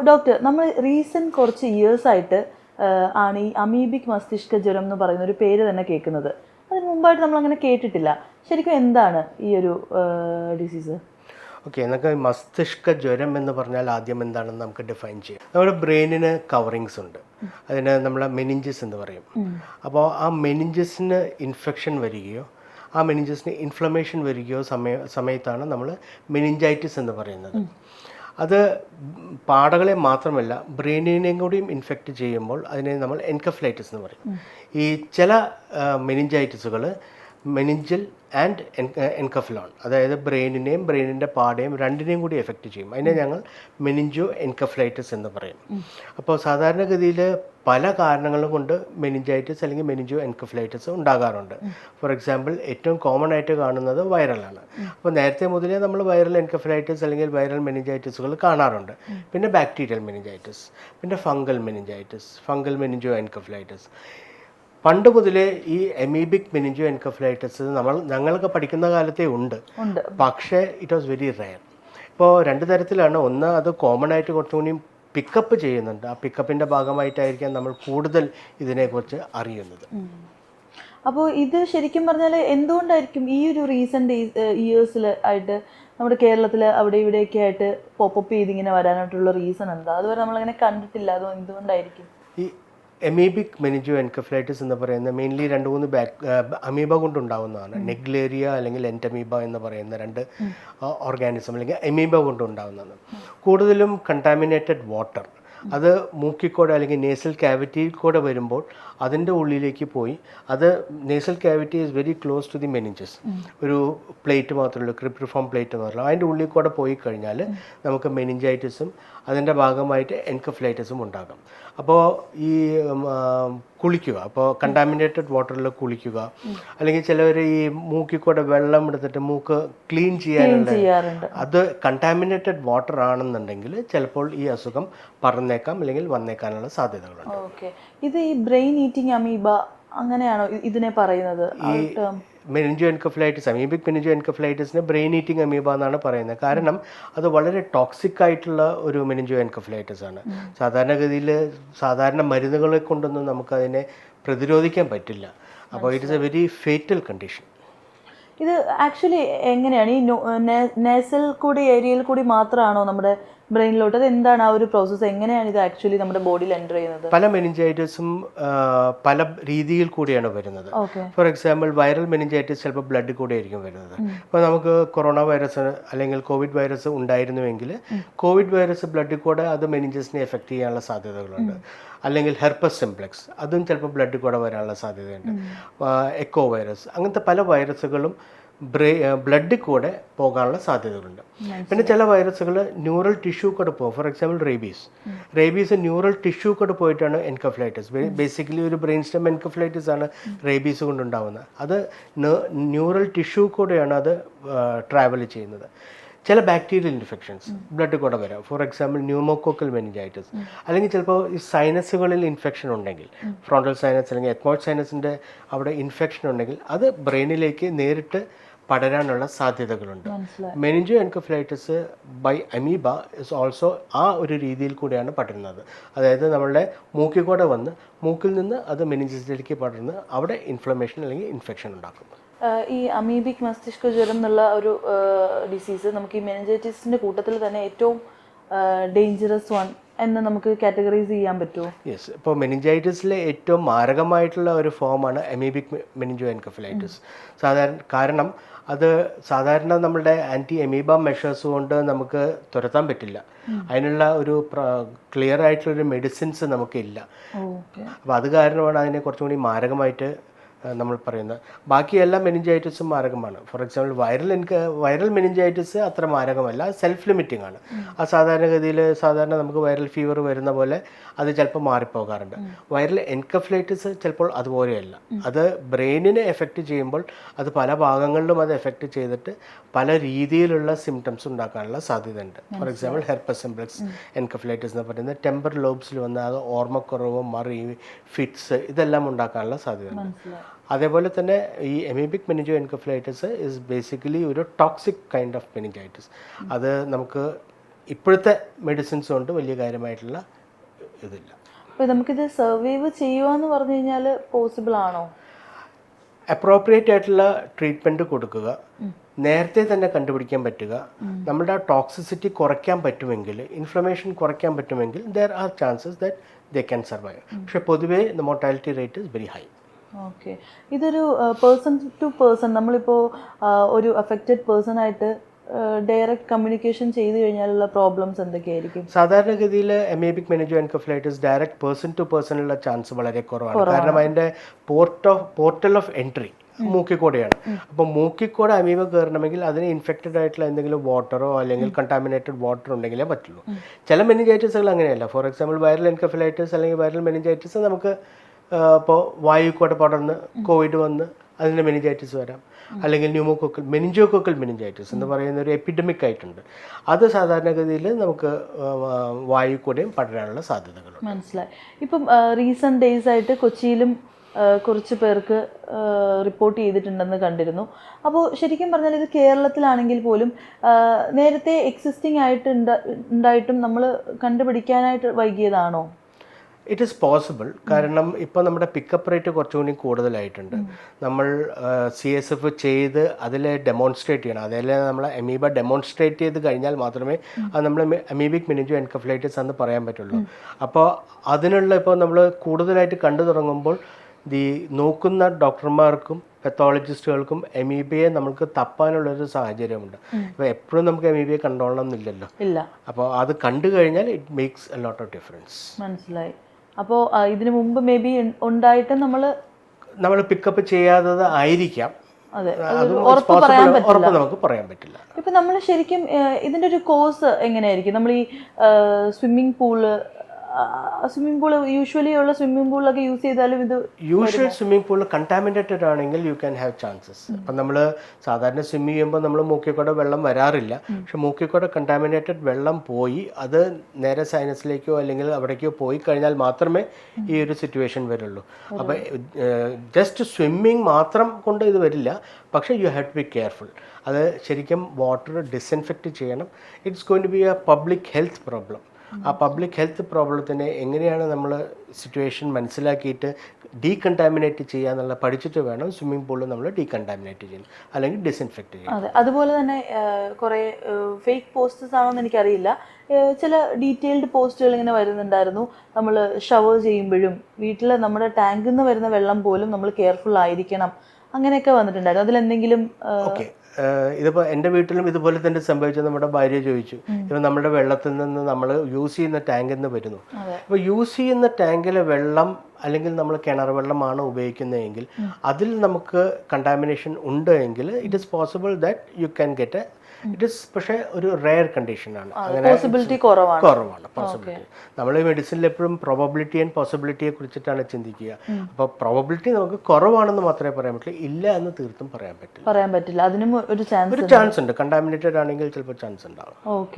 Doctor, നമ്മൾ recent കുറച്ച് ഇയേഴ്സായിട്ട് ആണ് ഈ അമീബിക് മസ്തിഷ്ക ജ്വരം എന്ന് പറയുന്ന ഒരു പേര് തന്നെ കേൾക്കുന്നത്. അതിന് മുമ്പായിട്ട് നമ്മളങ്ങനെ കേട്ടിട്ടില്ല. ശരിക്കും എന്താണ് ഈ ഒരു ഡിസീസ്? ഓക്കെ, നമുക്ക് മസ്തിഷ്ക ജ്വരം എന്ന് പറഞ്ഞാൽ ആദ്യം എന്താണെന്ന് നമുക്ക് ഡിഫൈൻ ചെയ്യാം. നമ്മുടെ ബ്രെയിനിന് കവറിങ്സ് ഉണ്ട്, അതിന് നമ്മൾ മെനിഞ്ചസ് എന്ന് പറയും. അപ്പോൾ ആ മെനിഞ്ചസിന് ഇൻഫെക്ഷൻ വരികയോ ആ മെനിഞ്ചസിന് ഇൻഫ്ലമേഷൻ വരികയോ സമയത്താണ് നമ്മൾ മെനിഞ്ചൈറ്റിസ് എന്ന് പറയുന്നത്. അത് പാടകളെ മാത്രമല്ല ബ്രെയിനിനെയും കൂടിയും ഇൻഫെക്റ്റ് ചെയ്യുമ്പോൾ അതിനെ നമ്മൾ എൻകഫലൈറ്റിസ് എന്ന് പറയും. ഈ ചില മെനിഞ്ചൈറ്റിസുകൾ മെനിഞ്ചൽ ആൻഡ് എൻകഫലോൺ, അതായത് ബ്രെയിനിൻ്റെ പാടയും രണ്ടിനെയും കൂടി എഫക്റ്റ് ചെയ്യും. അതിനെ ഞങ്ങൾ മെനിഞ്ചോ എൻകഫലൈറ്റിസ് എന്ന് പറയും. അപ്പോൾ സാധാരണഗതിയിൽ പല കാരണങ്ങൾ കൊണ്ട് മെനിഞ്ചൈറ്റിസ് അല്ലെങ്കിൽ മെനിഞ്ചോ എൻകഫലൈറ്റിസ് ഉണ്ടാകാറുണ്ട്. ഫോർ എക്സാമ്പിൾ, ഏറ്റവും കോമൺ ആയിട്ട് കാണുന്നത് വൈറലാണ്. അപ്പോൾ നേരത്തെ മുതലേ നമ്മൾ വൈറൽ എൻകഫലൈറ്റിസ് അല്ലെങ്കിൽ വൈറൽ മെനിഞ്ചൈറ്റിസുകൾ കാണാറുണ്ട്. പിന്നെ ബാക്ടീരിയൽ മെനിഞ്ചൈറ്റിസ്, പിന്നെ fungal meningitis, fungal meningo encephalitis. പണ്ട് മുതലേ ഈ എമീബിക് മെനിഞ്ചോ എൻകഫലൈറ്റിസ് ഞങ്ങളൊക്കെ പഠിക്കുന്ന കാലത്തേ ഉണ്ട്, പക്ഷേ ഇറ്റ് വാസ് വെരി റെയർ. ഇപ്പോൾ രണ്ട് തരത്തിലാണ്. ഒന്ന്, അത് കോമൺ ആയിട്ട് കുറച്ചുകൂടി പിക്കപ്പ് ചെയ്യുന്നുണ്ട്. ആ പിക്കപ്പിൻ്റെ ഭാഗമായിട്ടായിരിക്കാം നമ്മൾ കൂടുതൽ ഇതിനെക്കുറിച്ച് അറിയുന്നത്. അപ്പോൾ ഇത് ശരിക്കും പറഞ്ഞാൽ എന്തുകൊണ്ടായിരിക്കും ഈ ഒരു റീസെൻ്റ് ഇയേഴ്സിൽ ആയിട്ട് നമ്മുടെ കേരളത്തിൽ അവിടെ ഇവിടെയൊക്കെ ആയിട്ട് പോപ്പപ്പ് ചെയ്തിങ്ങനെ വരാനായിട്ടുള്ള റീസൺ എന്താ? അതുവരെ നമ്മളങ്ങനെ കണ്ടിട്ടില്ല. അതോ എന്തുകൊണ്ടായിരിക്കും? ഈ എമീബിക് മെനിഞ്ചോ എൻകഫലൈറ്റിസ് എന്ന് പറയുന്നത് മെയിൻലി 2-3 അമീബ കൊണ്ടുണ്ടാകുന്നതാണ്. നെഗ്ലേറിയ അല്ലെങ്കിൽ എൻറ്റമീബ എന്ന് പറയുന്ന 2 ഓർഗാനിസം അല്ലെങ്കിൽ എമീബ കൊണ്ടുണ്ടാകുന്നതാണ്. കൂടുതലും കണ്ടാമിനേറ്റഡ് വാട്ടർ, അത് മൂക്കിക്കൂടെ അല്ലെങ്കിൽ നേസൽ ക്യാവിറ്റിയിൽ കൂടെ വരുമ്പോൾ അതിൻ്റെ ഉള്ളിലേക്ക് പോയി, അത് nasal cavity is very close to the meninges. ഒരു പ്ലേറ്റ് മാത്രമല്ല, ക്രിപ്രിഫോം പ്ലേറ്റ് മാത്രമല്ല, അതിൻ്റെ ഉള്ളിൽ കൂടെ പോയി കഴിഞ്ഞാൽ നമുക്ക് മെനിഞ്ചൈറ്റിസും അതിൻ്റെ ഭാഗമായിട്ട് എൻകഫലൈറ്റിസും ഉണ്ടാകാം. അപ്പോൾ ഈ കുളിക്കുക, അപ്പോൾ കണ്ടാമിനേറ്റഡ് വാട്ടറിൽ കുളിക്കുക, അല്ലെങ്കിൽ ചിലവർ ഈ മൂക്കിൽ കൂടെ വെള്ളം എടുത്തിട്ട് മൂക്ക് ക്ലീൻ ചെയ്യാറുണ്ട്. അത് കണ്ടാമിനേറ്റഡ് വാട്ടർ ആണെന്നുണ്ടെങ്കിൽ ചിലപ്പോൾ ഈ അസുഖം പറന്നേക്കാം അല്ലെങ്കിൽ വന്നേക്കാനുള്ള സാധ്യതകളുണ്ട്. ഓക്കെ, ഇത് ഈ ബ്രെയിൻ ഈറ്റിംഗ് അമീബ അങ്ങനെയാണോ ഇതിനെ പറയുന്നത്? ഈ മെനിഞ്ചോ എൻകഫലൈറ്റിസ്, അമീബിക് മെനിഞ്ചോ എൻകഫലൈറ്റിസിന് ബ്രെയിൻ ഈറ്റിംഗ് അമീബ എന്നാണ് പറയുന്നത്. കാരണം അത് വളരെ ടോക്സിക് ആയിട്ടുള്ള ഒരു മെനിഞ്ചോ എൻകഫലൈറ്റിസ് ആണ്. സാധാരണഗതിയിൽ സാധാരണ മരുന്നുകളെ കൊണ്ടൊന്നും നമുക്കതിനെ പ്രതിരോധിക്കാൻ പറ്റില്ല. അപ്പോൾ it is A very fatal condition. ഇത് ആക്ച്വലി എങ്ങനെയാണ് ഈ നേസൽ കൂടി ഏരിയയിൽ കൂടി മാത്രമാണോ നമ്മുടെ ബ്രെയിനിലോട്ട്? അത് എന്താണ് ആ ഒരു പ്രോസസ്സ്? എങ്ങനെയാണ് ഇത് ആക്ച്വലി നമ്മുടെ ബോഡിയിൽ എൻ്റർ ചെയ്യുന്നത്? പല മെനിഞ്ചൈറ്റിസും പല രീതിയിൽ കൂടിയാണ് വരുന്നത്. ഫോർ എക്സാമ്പിൾ, വൈറൽ മെനിഞ്ചൈറ്റിസ് ചിലപ്പോൾ ബ്ലഡിൽ കൂടെ ആയിരിക്കും വരുന്നത്. ഇപ്പോൾ നമുക്ക് കൊറോണ വൈറസ് അല്ലെങ്കിൽ കോവിഡ് വൈറസ് ഉണ്ടായിരുന്നുവെങ്കിൽ കോവിഡ് വൈറസ് ബ്ലഡിൽ കൂടെ അത് മെനിഞ്ചസിനെ എഫക്റ്റ് ചെയ്യാനുള്ള സാധ്യതകളുണ്ട്. അല്ലെങ്കിൽ ഹെർപ്പസ് സിംപ്ലെക്സ്, അതും ചിലപ്പോൾ ബ്ലഡിൽ കൂടെ വരാനുള്ള സാധ്യതയുണ്ട്. എക്കോ വൈറസ്, അങ്ങനത്തെ പല വൈറസുകളും ബ്ലഡിൽ കൂടെ പോകാനുള്ള സാധ്യതകളുണ്ട്. പിന്നെ ചില വൈറസുകൾ ന്യൂറൽ ടിഷ്യൂ കൂടെ പോകും. For example, rabies neural tissue കൂടെ പോയിട്ടാണ് എൻകഫലൈറ്റിസ്. ബേസിക്കലി ഒരു ബ്രെയിൻ സ്റ്റെം എൻകഫലൈറ്റിസ് ആണ് റേബീസ് കൊണ്ടുണ്ടാകുന്നത്. അത് ന്യൂറൽ ടിഷ്യൂ കൂടെയാണ് അത് ട്രാവൽ ചെയ്യുന്നത്. ചില ബാക്ടീരിയൽ ഇൻഫെക്ഷൻസ് ബ്ലഡിൽ കൂടെ വരാം. For example, pneumococcal meningitis. അല്ലെങ്കിൽ ചിലപ്പോൾ ഈ സൈനസുകളിൽ ഇൻഫെക്ഷൻ ഉണ്ടെങ്കിൽ, ഫ്രോണ്ടൽ സൈനസ് അല്ലെങ്കിൽ എത്മോയ്ഡ് സൈനസിൻ്റെ അവിടെ ഇൻഫെക്ഷൻ ഉണ്ടെങ്കിൽ അത് ബ്രെയിനിലേക്ക് നേരിട്ട് പടരാനുള്ള സാധ്യതകളുണ്ട്. Meningoencephalitis by amoeba is also ആ ഒരു രീതിയിൽ കൂടിയാണ് പടരുന്നത്. അതായത് നമ്മളുടെ മൂക്കിൽ കൂടെ വന്ന് മൂക്കിൽ നിന്ന് അത് മെനിഞ്ചസിലേക്ക് പടർന്ന് അവിടെ ഇൻഫ്ലമേഷൻ അല്ലെങ്കിൽ ഇൻഫെക്ഷൻ ഉണ്ടാക്കും. ഈ അമീബിക് മസ്തിഷ്ക ജ്വരം എന്നുള്ള ഒരു ഡിസീസ് നമുക്ക് ഈ മെനിഞ്ചൈറ്റിസിൻ്റെ കൂട്ടത്തിൽ തന്നെ ഏറ്റവും ഡേഞ്ചറസ് വൺ എന്ന് നമുക്ക് കാറ്റഗറൈസ് ചെയ്യാൻ പറ്റുമോ? യെസ്. ഇപ്പോൾ മെനിഞ്ചൈറ്റിസിലെ ഏറ്റവും മാരകമായിട്ടുള്ള ഒരു ഫോമാണ് അമീബിക് മെനിഞ്ചോ എൻകഫലൈറ്റിസ്. കാരണം അത് സാധാരണ നമ്മളുടെ ആൻറ്റി അമീബ മെഷേഴ്സ് കൊണ്ട് നമുക്ക് തുരത്താൻ പറ്റില്ല. അതിനുള്ള ഒരു ക്ലിയർ ആയിട്ടുള്ളൊരു മെഡിസിൻസ് നമുക്കില്ല. അപ്പോൾ അത് കാരണമാണ് അതിനെ കുറച്ചും കൂടി മാരകമായിട്ട് നമ്മൾ പറയുന്നത്. ബാക്കി എല്ലാ മെനിഞ്ചൈറ്റിസും മാരകമാണ്. ഫോർ എക്സാമ്പിൾ, വൈറൽ മെനിഞ്ചൈറ്റിസ് അത്ര മാരകമല്ല, സെൽഫ് ലിമിറ്റിംഗ് ആണ്. ആ സാധാരണ നമുക്ക് വൈറൽ ഫീവർ വരുന്ന പോലെ അത് ചിലപ്പോൾ മാറിപ്പോകാറുണ്ട്. വൈറൽ എൻകഫലൈറ്റിസ് ചിലപ്പോൾ അതുപോലെയല്ല. അത് ബ്രെയിനിനെ എഫക്റ്റ് ചെയ്യുമ്പോൾ അത് പല ഭാഗങ്ങളിലും അത് എഫക്റ്റ് ചെയ്തിട്ട് പല രീതിയിലുള്ള സിംറ്റംസ് ഉണ്ടാക്കാനുള്ള സാധ്യതയുണ്ട്. For example, herpes simplex encephalitis എന്ന് പറയുന്നത് ടെമ്പർ ലോബ്സിൽ വന്ന അത് ഓർമ്മക്കുറവ്, മറി, ഫിറ്റ്സ് ഇതെല്ലാം ഉണ്ടാക്കാനുള്ള സാധ്യതയുണ്ട്. അതേപോലെ തന്നെ ഈ എമീബിക് മെനിഞ്ചോ എൻകഫലൈറ്റിസ് ഇസ് ബേസിക്കലി ഒരു ടോക്സിക് കൈൻഡ് ഓഫ് മെനിഞ്ചൈറ്റിസ്. അത് നമുക്ക് ഇപ്പോഴത്തെ മെഡിസിൻസ് കൊണ്ട് വലിയ കാര്യമായിട്ടുള്ള ഇതില്ല. അപ്പോൾ നമുക്കിത് സർവൈവ് ചെയ്യുക എന്ന് പറഞ്ഞു കഴിഞ്ഞാൽ പോസിബിൾ ആണോ? അപ്രോപ്രിയേറ്റ് ആയിട്ടുള്ള ട്രീറ്റ്മെൻറ്റ് കൊടുക്കുക, നേരത്തെ തന്നെ കണ്ടുപിടിക്കാൻ പറ്റുക, നമ്മുടെ ആ ടോക്സിസിറ്റി കുറയ്ക്കാൻ പറ്റുമെങ്കിൽ, ഇൻഫ്ലമേഷൻ കുറയ്ക്കാൻ പറ്റുമെങ്കിൽ there are chances that they can survive. പക്ഷേ പൊതുവേ the mortality rate is very high. Okay, ഇതൊരു പേഴ്സൺ ടു പേഴ്സൺ, നമ്മളിപ്പോൾ ഒരു അഫക്റ്റഡ് പേഴ്സണായിട്ട് ഡയറക്റ്റ് കമ്മ്യൂണിക്കേഷൻ ചെയ്തു കഴിഞ്ഞാലുള്ള പ്രോബ്ലംസ് എന്തൊക്കെയായിരിക്കും? സാധാരണഗതിയിൽ amoebic meningoencephalitis direct person to പേഴ്സണുള്ള ചാൻസ് വളരെ കുറവാണ്. കാരണം അതിൻ്റെ പോർട്ടൽ ഓഫ് എൻട്രി മൂക്കിക്കൂടെയാണ്. അപ്പോൾ മൂക്കിക്കൂടെ അമീബ കയറണമെങ്കിൽ അതിന് ഇൻഫെക്റ്റഡ് ആയിട്ടുള്ള എന്തെങ്കിലും വാട്ടറോ അല്ലെങ്കിൽ കണ്ടാമിനേറ്റഡ് വാട്ടർ ഉണ്ടെങ്കിലേ പറ്റുള്ളൂ. ചില മെനിഞ്ചൈറ്റിസുകൾ അങ്ങനെയല്ല. ഫോർ എക്സാമ്പിൾ വൈറൽ എൻകഫലൈറ്റിസ് അല്ലെങ്കിൽ വൈറൽ മെനിഞ്ചൈറ്റിസ് നമുക്ക് ഇപ്പോൾ വായുക്കൂടെ പടർന്ന് കോവിഡ് വന്ന് അതിൻ്റെ മെനിഞ്ചൈറ്റിസ് വരാം. അല്ലെങ്കിൽ മെനിഞ്ചോകൊക്കൽ മെനിഞ്ചൈറ്റിസ് എന്ന് പറയുന്ന ഒരു എപ്പിഡമിക് ആയിട്ടുണ്ട്. അത് സാധാരണഗതിയിൽ നമുക്ക് വായു കൂടെയും പടരാനുള്ള സാധ്യതകളുണ്ട്. മനസ്സിലായി. ഇപ്പം റീസെൻറ്റ് ഡേയ്സ് ആയിട്ട് കൊച്ചിയിലും കുറച്ച് പേർക്ക് റിപ്പോർട്ട് ചെയ്തിട്ടുണ്ടെന്ന് കണ്ടിരുന്നു. അപ്പോൾ ശരിക്കും പറഞ്ഞാൽ ഇത് കേരളത്തിലാണെങ്കിൽ പോലും നേരത്തെ എക്സിസ്റ്റിംഗ് ആയിട്ട് ഉണ്ടായിട്ടും നമ്മൾ കണ്ടുപിടിക്കാനായിട്ട് വൈകിയതാണോ? It is possible. കാരണം ഇപ്പോൾ നമ്മുടെ പിക്കപ്പ് റേറ്റ് കുറച്ചുകൂടി കൂടുതലായിട്ടുണ്ട്. നമ്മൾ CSF ചെയ്ത് അതിൽ ഡെമോൺസ്ട്രേറ്റ് ചെയ്യണം. അതിൽ നമ്മൾ അമീബ ഡെമോൺസ്ട്രേറ്റ് ചെയ്ത് കഴിഞ്ഞാൽ മാത്രമേ അത് നമ്മൾ അമീബിക് മെനിഞ്ചോഎൻകഫലൈറ്റിസ് എന്ന് പറയാൻ പറ്റുള്ളൂ. അപ്പോൾ അതിനുള്ള ഇപ്പോൾ നമ്മൾ കൂടുതലായിട്ട് കണ്ടു തുടങ്ങുമ്പോൾ നോക്കുന്ന ഡോക്ടർമാർക്കും പെത്തോളജിസ്റ്റുകൾക്കും അമീബയെ നമുക്ക് തപ്പാനുള്ളൊരു സാഹചര്യമുണ്ട്. ഇപ്പോൾ എപ്പോഴും നമുക്ക് അമീബയെ കണ്ടോളണം എന്നില്ലല്ലോ. ഇല്ല. അപ്പോൾ അത് കണ്ടു കഴിഞ്ഞാൽ it makes a lot of difference. മനസ്സിലായി. അപ്പോൾ ഇതിനു മുമ്പ് മേ ബി ഉണ്ടായിട്ട് നമ്മൾ പിക്കപ്പ് ചെയ്യാത്തത് ആയിരിക്കാം. അതെ, ഉറപ്പ് നമുക്ക് പറയാൻ പറ്റില്ല. ഇപ്പം നമ്മൾ ശരിക്കും ഇതിൻ്റെ ഒരു കോഴ്സ് എങ്ങനെയായിരിക്കും? നമ്മൾ ഈ സ്വിമ്മിംഗ് പൂള് യൂഷ്വലി ഉള്ള സ്വിമ്മിംഗ് പൂളിലൊക്കെ യൂസ് ചെയ്താലും ഇത് യൂഷ്വൽ സ്വിമ്മിംഗ് പൂളിൽ കണ്ടാമിനേറ്റഡ് ആണെങ്കിൽ യു ക്യാൻ ഹാവ് ചാൻസസ്. അപ്പം നമ്മൾ സാധാരണ സ്വിമ്മ് ചെയ്യുമ്പോൾ നമ്മൾ മൂക്കിക്കൂടെ വെള്ളം വരാറില്ല. പക്ഷെ മൂക്കിക്കൂടെ കണ്ടാമിനേറ്റഡ് വെള്ളം പോയി അത് നേരെ സൈനസിലേക്കോ അല്ലെങ്കിൽ അവിടേക്കോ പോയി കഴിഞ്ഞാൽ മാത്രമേ ഈ ഒരു സിറ്റുവേഷൻ വരുള്ളൂ. അപ്പോൾ ജസ്റ്റ് സ്വിമ്മിങ് മാത്രം കൊണ്ട് ഇത് വരില്ല. പക്ഷേ you have to be careful. അത് ശരിക്കും വാട്ടർ ഡിസ്ഇൻഫെക്റ്റ് ചെയ്യണം. It's going to be a public health problem. ആ പബ്ലിക് ഹെൽത്ത് പ്രോബ്ലത്തിനെ എങ്ങനെയാണ് നമ്മൾ സിറ്റുവേഷൻ മനസ്സിലാക്കിയിട്ട് ഡീകണ്ടാമിനേറ്റ് ചെയ്യുക എന്നുള്ള പഠിച്ചിട്ട് വേണം സ്വിമ്മിംഗ് പൂളിൽ നമ്മൾ ഡീകണ്ടാമിനേറ്റ് ചെയ്യാൻ അല്ലെങ്കിൽ ഡിസ്ഇൻഫെക്റ്റ് ചെയ്യാൻ. അതെ, അതുപോലെ തന്നെ കുറേ ഫേക്ക് പോസ്റ്റേഴ്സ് ആണോന്ന് എനിക്കറിയില്ല. ചില ഡീറ്റെയിൽഡ് പോസ്റ്റുകൾ ഇങ്ങനെ വരുന്നുണ്ടായിരുന്നു. നമ്മൾ ഷവർ ചെയ്യുമ്പോഴും വീട്ടിൽ നമ്മുടെ ടാങ്കിൽ നിന്ന് വരുന്ന വെള്ളം പോലും നമ്മൾ കെയർഫുൾ ആയിരിക്കണം, അങ്ങനെയൊക്കെ വന്നിട്ടുണ്ടായിരുന്നു. അതിലെന്തെങ്കിലും ഓക്കെ, ഇതിപ്പോൾ എൻ്റെ വീട്ടിലും ഇതുപോലെ തന്നെ സംഭവിച്ചത്. നമ്മുടെ ഭാര്യ ചോദിച്ചു, ഇപ്പം നമ്മുടെ വെള്ളത്തിൽ നിന്ന് നമ്മൾ യൂസ് ചെയ്യുന്ന ടാങ്കിൽ നിന്ന് വരുന്നു. അപ്പോൾ യൂസ് ചെയ്യുന്ന ടാങ്കിലെ വെള്ളം അല്ലെങ്കിൽ നമ്മൾ കിണർ വെള്ളമാണ് ഉപയോഗിക്കുന്നതെങ്കിൽ അതിൽ നമുക്ക് കണ്ടാമിനേഷൻ ഉണ്ട് എങ്കിൽ it is possible that you can get it is. പക്ഷേ ഒരു റെയർ കണ്ടീഷനാണ്, അങ്ങനെ പോസിബിലിറ്റി കുറവാണ് പോസിബിലിറ്റി. നമ്മൾ ഈ മെഡിസിനിൽ എപ്പോഴും പ്രോബബിലിറ്റി ആൻഡ് പോസിബിലിറ്റിയെ കുറിച്ചിട്ടാണ് ചിന്തിക്കുക. അപ്പോൾ പ്രോബബിലിറ്റി നമുക്ക് കുറവാണെന്ന് മാത്രമേ പറയാൻ പറ്റില്ല, ഇല്ല എന്ന് തീർത്തും പറയാൻ പറ്റില്ല. അതിനും ഒരു ചാൻസ് ഉണ്ട്. കണ്ടാമിനേറ്റഡ് ആണെങ്കിൽ ചിലപ്പോൾ ചാൻസ് ഉണ്ടാവും. ഓക്കെ,